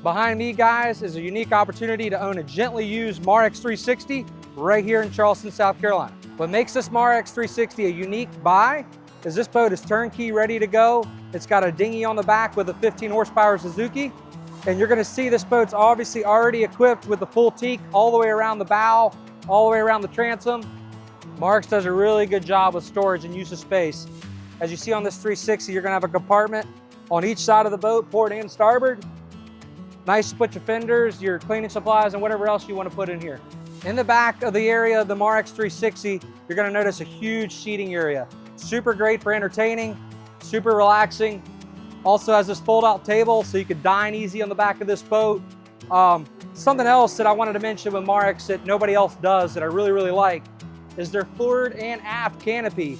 Behind me, guys, is a unique opportunity to own a gently used Marex 360 right here in Charleston, South Carolina. What makes this Marex 360 a unique buy is this boat is turnkey, ready to go. It's got a dinghy on the back with a 15 horsepower Suzuki. And you're gonna see this boat's obviously already equipped with the full teak all the way around the bow, all the way around the transom. Marex does a really good job with storage and use of space. As you see on this 360, you're gonna have a compartment on each side of the boat, port and starboard. Nice to put your fenders, your cleaning supplies, and whatever else you want to put in here. In the back of the area of the Marex 360, you're going to notice a huge seating area. Super great for entertaining, super relaxing. Also has this fold-out table so you can dine easy on the back of this boat. Something else that I wanted to mention with Marex that nobody else does that I really like is their forward and aft canopy.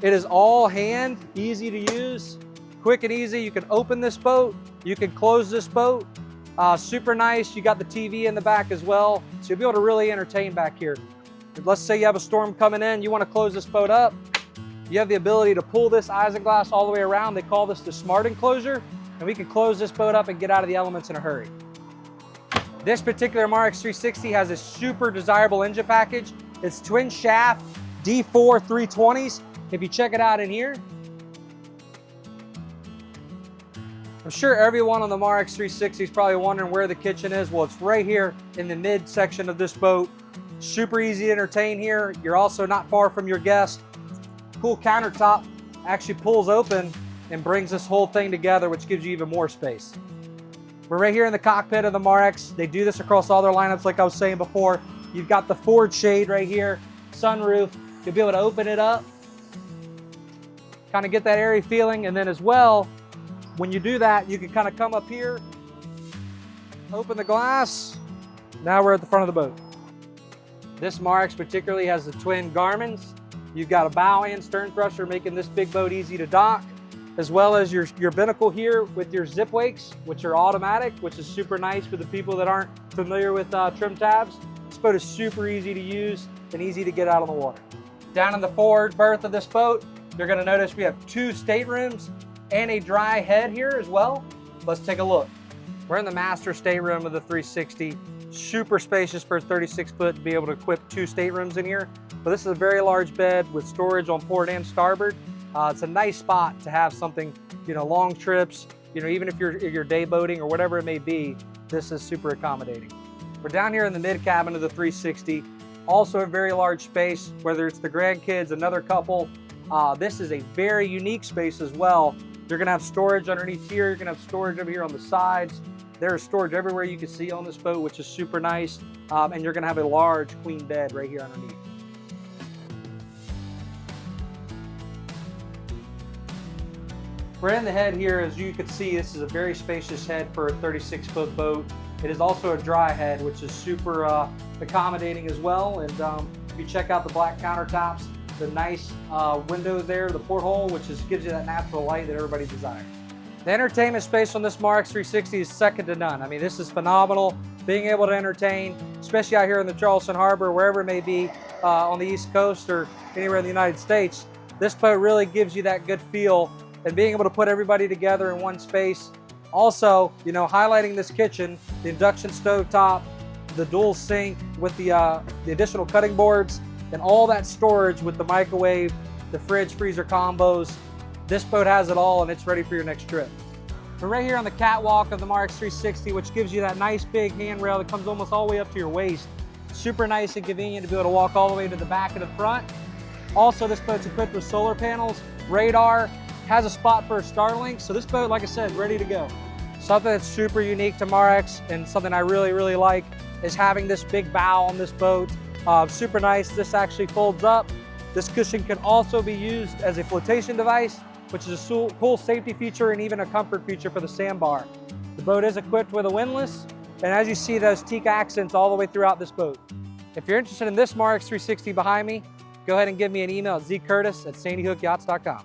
It is all hand, easy to use, quick and easy. You can open this boat, you can close this boat. Super nice. You got the TV in the back as well, so you'll be able to really entertain back here. Let's say you have a storm coming in, you want to close this boat up. You have the ability to pull this isinglass all the way around. They call this the smart enclosure, and we can close this boat up and get out of the elements in a hurry. This particular Marex 360 has a super desirable engine package. It's twin shaft D4-320s. If you check it out in here, I'm sure everyone on the Marex 360 is probably wondering where the kitchen is. Well, it's right here in the mid section of this boat. Super easy to entertain here. You're also not far from your guest. Cool countertop actually pulls open and brings this whole thing together, which gives you even more space. We're right here in the cockpit of the Marex. They do this across all their lineups, like I was saying before. You've got the forward shade right here, sunroof. You'll be able to open it up, kind of get that airy feeling, and then as well, when you do that, you can kind of come up here, open the glass. Now we're at the front of the boat. This Marex particularly has the twin Garmins. You've got a bow and stern thruster, making this big boat easy to dock, as well as your binnacle here with your Zipwakes, which are automatic, which is super nice for the people that aren't familiar with trim tabs. This boat is super easy to use and easy to get out on the water. Down in the forward berth of this boat, you're gonna notice we have 2 staterooms and a dry head here as well. Let's take a look. We're in the master stateroom of the 360. Super spacious for a 36 foot to be able to equip 2 staterooms in here. But this is a very large bed with storage on port and starboard. It's a nice spot to have something, long trips, even if you're day boating or whatever it may be, this is super accommodating. We're down here in the mid cabin of the 360. Also a very large space, whether it's the grandkids, another couple. This is a very unique space as well. You're gonna have storage underneath here. You're gonna have storage over here on the sides. There is storage everywhere you can see on this boat, which is super nice. And you're gonna have a large queen bed right here underneath. We're in the head here. As you can see, this is a very spacious head for a 36 foot boat. It is also a dry head, which is super accommodating as well. And if you check out the black countertops, the nice window there, the porthole, which gives you that natural light that everybody desires. The entertainment space on this Marex 360 is second to none. I mean, this is phenomenal. Being able to entertain, especially out here in the Charleston Harbor, wherever it may be on the East Coast or anywhere in the United States, this boat really gives you that good feel, and being able to put everybody together in one space. Also, highlighting this kitchen, the induction stove top, the dual sink with the additional cutting boards, and all that storage with the microwave, the fridge, freezer combos. This boat has it all, and it's ready for your next trip. We're right here on the catwalk of the Marex 360, which gives you that nice big handrail that comes almost all the way up to your waist. Super nice and convenient to be able to walk all the way to the back and the front. Also, this boat's equipped with solar panels, radar, has a spot for a Starlink. So this boat, like I said, ready to go. Something that's super unique to Marex and something I really like is having this big bow on this boat. Super nice. This actually folds up. This cushion can also be used as a flotation device, which is a cool safety feature and even a comfort feature for the sandbar. The boat is equipped with a windlass, and as you see, those teak accents all the way throughout this boat. If you're interested in this Marex 360 behind me, go ahead and give me an email at zcurtis@sandyhookyachts.com.